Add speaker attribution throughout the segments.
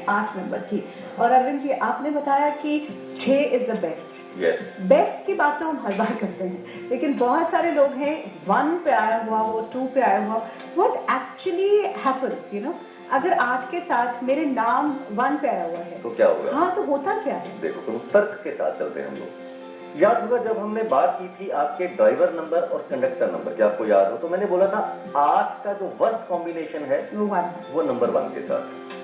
Speaker 1: 8 number की। और अरविंद जी आपने बताया कि 6 इज द बेस्ट। बेस्ट की बात तो हम हर बार करते हैं, लेकिन बहुत सारे लोग हैं 1 पे आया हुआ, वो 2 पे आया हुआ। What actually happens, you know, अगर 8 के साथ मेरे नाम 1 पे आया हुआ है
Speaker 2: तो क्या होगा?
Speaker 1: हाँ, तो होता क्या है?
Speaker 2: देखो, तुम तर्क के साथ चलते हैं हम लोग। याद होगा जब हमने बात की थी आपके ड्राइवर नंबर और कंडक्टर नंबर की, आपको याद हो तो मैंने बोला था 8 का जो वर्स्ट कॉम्बिनेशन है वो नंबर 1 के साथ है।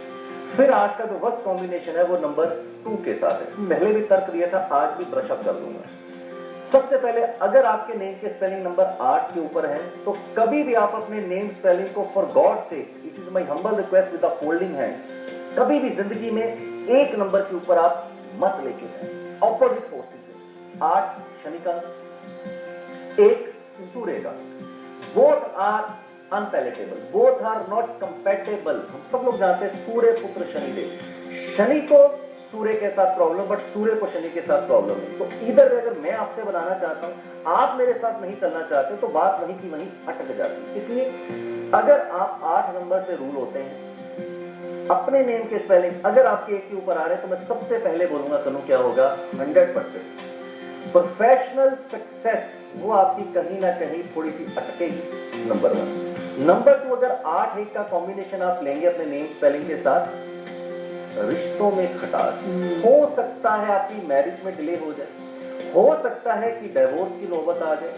Speaker 2: फिर 8 का जो वर्स्ट कॉम्बिनेशन है वो नंबर 2 के साथ है। पहले भी तर्क दिया था, आज भी ब्रश अप कर दूंगा। सबसे पहले अगर आपके नेम के स्पेलिंग नंबर 8 के ऊपर है तो कभी भी आप अपने नेम स्पेलिंग को फॉर गॉड से, it is my humble request with the folding hand, कभी भी जिंदगी में एक नंबर के ऊपर आप मत लेके जाएं। ऑपोजिट फोर्सेस 8 शनि का, 1 सूर्य का, both are unpalatable, both are not compatible. हम सब लोग जानते हैं सूर्य पुत्र शनि देव, शनि को सूर्य के साथ प्रॉब्लम, बट सूर्य को शनि के साथ प्रॉब्लम है। तो इधर अगर मैं आपसे बनाना चाहता हूं, आप मेरे साथ नहीं चलना चाहते, तो बात वहीं की वहीं अटक जाती है। इसलिए अगर आप 8 नंबर से रूल होते हैं, अपने नेम के स्पेलिंग अगर आपके 1 के ऊपर आ रहे हैं, तो मैं सबसे पहले बोलूंगा तनु क्या होगा, 100% प्रोफेशनल सक्सेस वो आपकी कहीं ना कहीं थोड़ी सी अटकेगी। नंबर 1। नंबर 2, अगर 8-1 का कॉम्बिनेशन आप लेंगे अपने नेम स्पेलिंग के साथ, रिश्तों में खटास हो सकता है, आपकी मैरिज में डिले हो जाए, हो सकता है कि डिवोर्स की नौबत आ जाए,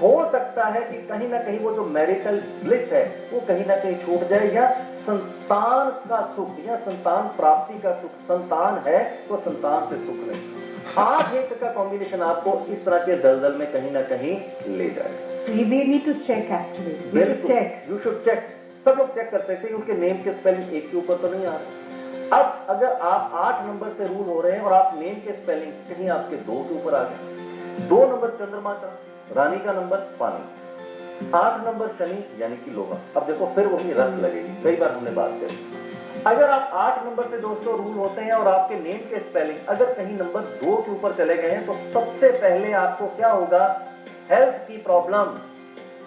Speaker 2: हो सकता है कि कहीं ना कहीं वो जो मैरिटल ब्लिस है वो कहीं ना कहीं छूट जाए, या संतान का सुख या संतान प्राप्ति का सुख, संतान है तो संतान से सुख नहीं। 8-1 का कॉम्बिनेशन आपको इस तरह के दलदल में कहीं ना कहीं ले जाएगा।
Speaker 1: We need to check actually.
Speaker 2: You should check. सब लोग चेक करते थे उनके नेम के स्पेलिंग 1 के ऊपर तो नहीं आ रहे। अब अगर आप 8 नंबर से रूल हो रहे हैं और आप नेम के स्पेलिंग कहीं आपके 2 के ऊपर आ गए, 2 नंबर चंद्रमा का, रानी का नंबर पानी, 8 नंबर शनि यानी कि लोहा। अब देखो फिर वही रस लगेगी, कई बार हमने बात करी। अगर आप 8 नंबर से दोस्तों रूल होते हैं और आपके नेम के स्पेलिंग अगर कहीं नंबर 2 के ऊपर चले गए हैं, तो सबसे पहले आपको क्या होगा, हेल्थ की प्रॉब्लम।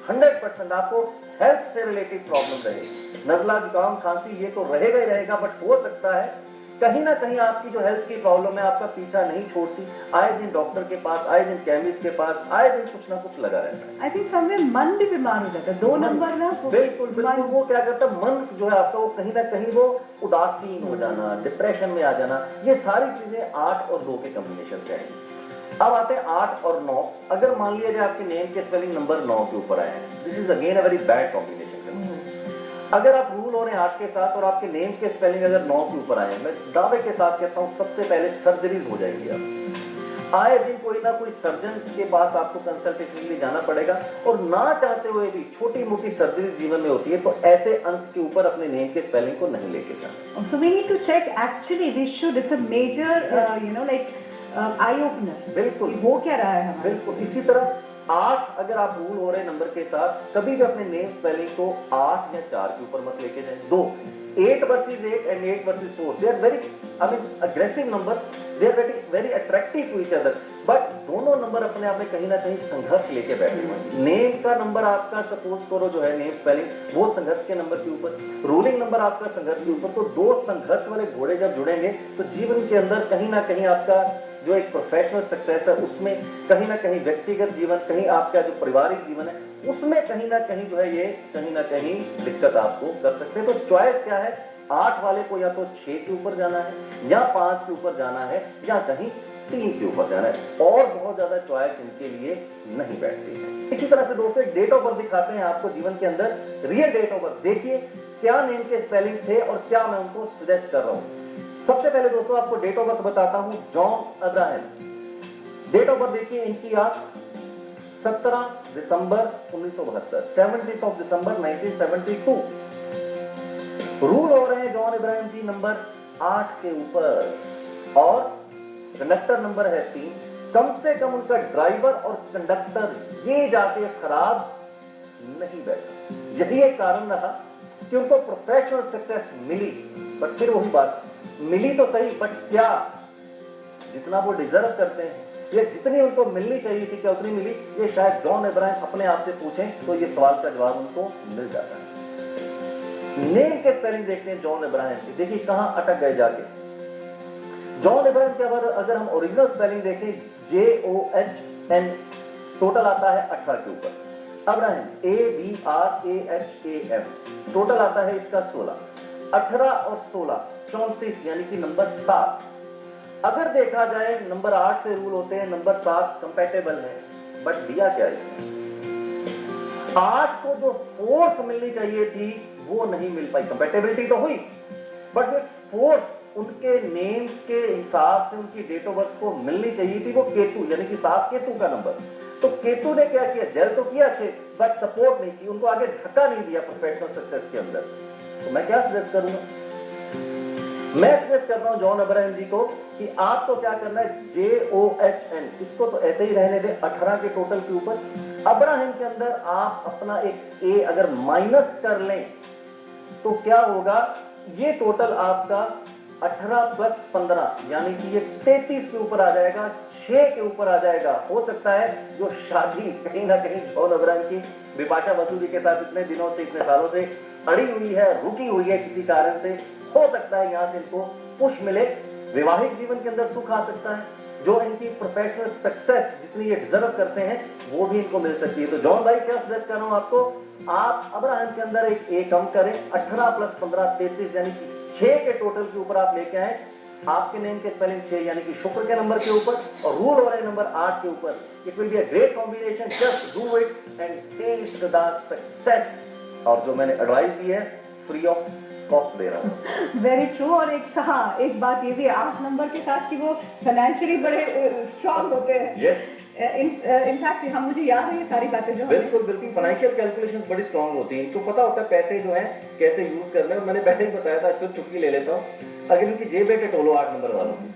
Speaker 2: 100% आपको हेल्थ से रिलेटेड प्रॉब्लम रहेगी। नजला, जुकाम, खांसी ये तो रहेगा ही रहेगा, बट हो सकता है कहीं ना कहीं आपकी जो हेल्थ की प्रॉब्लम है आपका पीछा नहीं छोड़ती। आए दिन डॉक्टर के पास, आए दिन केमिस्ट के पास, आए दिन कुछ ना कुछ लगा रहता है।
Speaker 1: आई थिंक समय मन भी बीमार हो जाता है। 2 नंबर ना,
Speaker 2: बिल्कुल बिल्कुल, वो क्या करता है, मन जो है आपका वो कहीं ना कहीं वो उदासीन हो जाना, डिप्रेशन में आ जाना, ये सारी चीजें 8 और 2 के कॉम्बिनेशन से आएंगी। अब आते हैं 8 और 9। अगर मान लिया जाए आपके नेम के स्पेलिंग नंबर 9 के ऊपर आए हैं, this is again a very bad combination. अगर आप रूल हो रहे हैं 8 के साथ और आपके नेम के स्पेलिंग अगर 9 के ऊपर आए हैं, मैं दावे के साथ कहता हूं सबसे पहले सर्जरीज हो जाएंगी। आप आए दिन कोई ना कोई सर्जन के पास आपको कंसल्टेशन के लिए जाना पड़ेगा, और ना चाहते हुए भी छोटी मोटी सर्जरी जीवन में होती है, तो ऐसे अंक के ऊपर अपने नेम के स्पेलिंग को नहीं लेके जाना।
Speaker 1: So we need to check actually, we should, it's a major eye opener.
Speaker 2: बिल्कुल,
Speaker 1: वो क्या रहा है हमारा।
Speaker 2: बिल्कुल इसी तरह 8 अगर आप रूल हो रहे हैं नंबर के साथ, कभी भी अपने नेम स्पेलिंग को 8 या 4 के ऊपर मत लेके जाएं। 2 8 versus 8 and 8 versus 4, they are very aggressive number, they are very attractive to each other, but दोनों नंबर अपने आप में कहीं ना कहीं संघर्ष लेके बैठे हुए हैं। नेम का नंबर आपका सपोज करो जो है नेम स्पेलिंग, वो संघर्ष के नंबर के ऊपर, रूलिंग नंबर आपका संघर्ष के ऊपर, तो 2 संघर्ष वाले घोड़े जब जुड़ेंगे तो जीवन के अंदर कहीं ना कहीं आपका जो एक प्रोफेशनल सक्सेस है उसमें, कहीं ना कहीं व्यक्तिगत जीवन, कहीं आपका जो पारिवारिक जीवन है उसमें कहीं ना कहीं जो है ये कहीं ना कहीं दिक्कत आपको कर सकते हैं। तो चॉइस क्या है, 8 वाले को या तो 6 के ऊपर जाना है, या 5 के ऊपर जाना है, या कहीं 3 के ऊपर जाना है, और बहुत ज्यादा चॉइस इनके लिए नहीं बैठती है। इसी तरह से दोस्तों एक डेट ऑफ बर्थ दिखाते हैं आपको जीवन के अंदर, रियल डेट ऑफ बर्थ। देखिए क्या नेम के स्पेलिंग थे और क्या मैं उनको सजेस्ट कर रहा हूं। सबसे पहले दोस्तों आपको डेट ऑफ बर्थ बताता हूं, John Abraham. Date of birth देखिए इनकी आप 17 दिसंबर 1972, 17 दिसंबर 1972। रूल हो रहे हैं जॉन इब्राहिम जी नंबर 8 के ऊपर, और कंडक्टर नंबर है 3। कम से कम उनका ड्राइवर और कंडक्टर ये जाके खराब नहीं बैठा। यही एक कारण रहा कि उनको प्रोफेशनल सक्सेस मिली, बट फिर वही बात, मिली तो सही, बट क्या जितना वो डिजर्व करते हैं या जितनी उनको मिलनी चाहिए थी क्या उतनी मिली, ये शायद जॉन इब्राहिम अपने आप से पूछें तो ये सवाल का जवाब उनको मिल जाता है। नेम के स्पेलिंग देखते हैं जॉन इब्राहिम की, देखिए कहां अटक गए जाके। जॉन इब्राहिम के अगर हम ओरिजिनल स्पेलिंग देखें JOHN, टोटल आता है 18 के ऊपर। अब्राहिम ABRAHAM, टोटल आता है इसका 16। 18 और 16 34, यानी कि नंबर 7। अगर देखा जाए नंबर 8 से रूल होते हैं, नंबर 7 कंपैटिबल है, बट दिया क्या है? 8 को जो फोर्स मिलनी चाहिए थी वो नहीं मिल पाई। कंपैटिबिलिटी तो हुई, बट जो फोर्स उनके नेम के हिसाब से उनकी डेट ऑफ बर्थ को मिलनी चाहिए थी वो केतु, यानी कि 7 केतु का नंबर। तो केतु ने क्या किया? जेल तो किया अच्छे, बट सपोर्ट नहीं की, उनको आगे धक्का नहीं दिया प्रोफेशनल सक्सेस के अंदर। तो मैं क्या सजेस्ट करूंगा? मैं सजेस्ट कर रहा हूं जॉन अब्राहम जी को कि आपको क्या करना है, JOHN, इसको तो ऐसे ही रहने दें 18 के टोटल के ऊपर। अब्राहम के अंदर आप अपना एक A अगर माइनस कर लें तो क्या होगा, ये टोटल आपका 18 प्लस 15 यानी कि ये 33 के ऊपर आ जाएगा, 6 के ऊपर आ जाएगा। हो सकता है जो शादी कहीं ना कहीं जॉन अब्राहम की बिपाशा बसु जी के साथ इतने दिनों से, इतने सालों से अड़ी हुई है, रुकी हुई है किसी कारण से, हो सकता है यहां से इनको पुश मिले, वैवाहिक जीवन के अंदर सुख आ सकता है, जो इनकी प्रोफेशनल सक्सेस जितनी ये डिजर्व करते हैं वो भी इनको मिल सकती है। तो जॉन भाई क्या सजेस्ट कर रहा हूं आपको, आप अब्राहम के अंदर एक A कम करें, 18 प्लस 15 33 यानी कि 6 के टोटल के ऊपर आप लेके आए। आपके नेम के स्पेलिंग 6 यानी कि शुक्र के नंबर के ऊपर और रूल हो रहे नंबर 8 के ऊपर। It will be a great combination, just do it and test the success. और जो मैंने एडवाइस दी है फ्री ऑफ कॉस्ट दे रहा हूँ।
Speaker 1: Very true. और एक बात ये भी 8 नंबर के साथ कि वो फाइनेंशियली बड़े स्ट्रांग होते हैं।
Speaker 2: यस,
Speaker 1: इनफैक्ट हम, मुझे याद है ये सारी बातें जो
Speaker 2: बिल्कुल बिल्कुल फाइनेंशियल कैलकुलेशन बड़ी स्ट्रांग होती है, इनको पता होता है पैसे जो है कैसे यूज करना है। मैंने पहले ही बताया था, तो चुटकी ले लेता हूँ, अगर इनकी जेबें के टोलो 8 नंबर वालों की,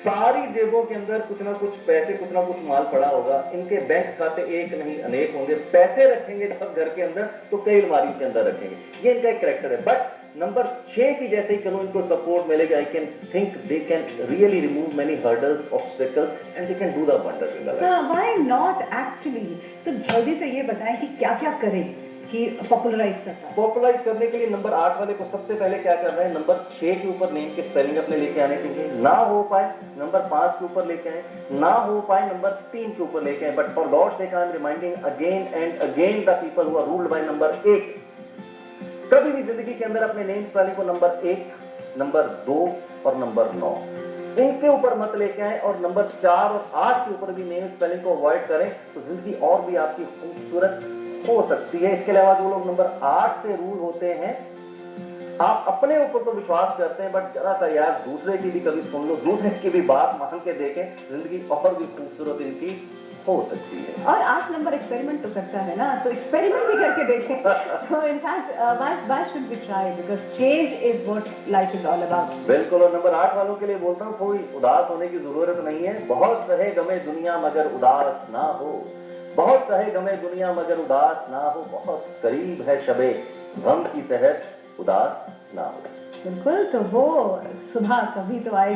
Speaker 2: सारी जेबों के अंदर कुछ ना कुछ पैसे, कुछ ना कुछ माल पड़ा होगा। इनके बैंक खाते एक नहीं अनेक होंगे, पैसे रखेंगे जब घर के अंदर तो कई अलमारी के अंदर रखेंगे, ये इनका एक कैरेक्टर है। बट नंबर 6 की जैसे ही करूं इनको सपोर्ट मिलेगा, I can think they can really remove many hurdles, obstacles and they can do the wonders in the life.
Speaker 1: Why not actually? तो जल्दी से ये बताएं कि क्या क्या करें कि पॉपुलराइज करता है।
Speaker 2: पॉपुलराइज करने के लिए नंबर 8 वाले को सबसे पहले क्या करना है, नंबर 6 के ऊपर नेम के स्पेलिंग अपने लेके आने चाहिए। ना हो पाए नंबर 5 के ऊपर लेके आए, ना हो पाए नंबर 3 के ऊपर लेके आए। But for God's sake I am reminding again and again the people who are ruled by number 8, कभी भी जिंदगी के अंदर अपने नेम स्पेलिंग को नंबर 1, नंबर 2 और नंबर 9 इनके ऊपर मत लेके आए, और नंबर 4 और 8 के ऊपर भी नेम स्पेलिंग को अवॉइड करें, तो जिंदगी और भी आपकी खूबसूरत हो सकती है। इसके अलावा जो लोग नंबर 8 से रूल होते हैं, आप अपने ऊपर तो विश्वास करते हैं, बट जरा सा यार दूसरे की भी कभी सुन लो, दूसरे की भी बात मान के देखें, जिंदगी और भी खूबसूरत इनकी हो सकती है।
Speaker 1: और 8 नंबर एक्सपेरिमेंट तो करता है ना, तो एक्सपेरिमेंट भी करके देखें। तो in fact why should we try, because change is what life is all about.
Speaker 2: बिल्कुल। और नंबर 8 वालों के लिए बोलता हूँ, कोई उदास होने की जरूरत नहीं है। बहुत रहे गमे दुनिया मगर उदास ना हो, बहुत रहे गमे दुनिया मगर उदास ना हो, बहुत करीब है शबे गम की तहत उदास ना हो।
Speaker 1: बिल्कुल, तो वो सुबह कभी तो आएगी।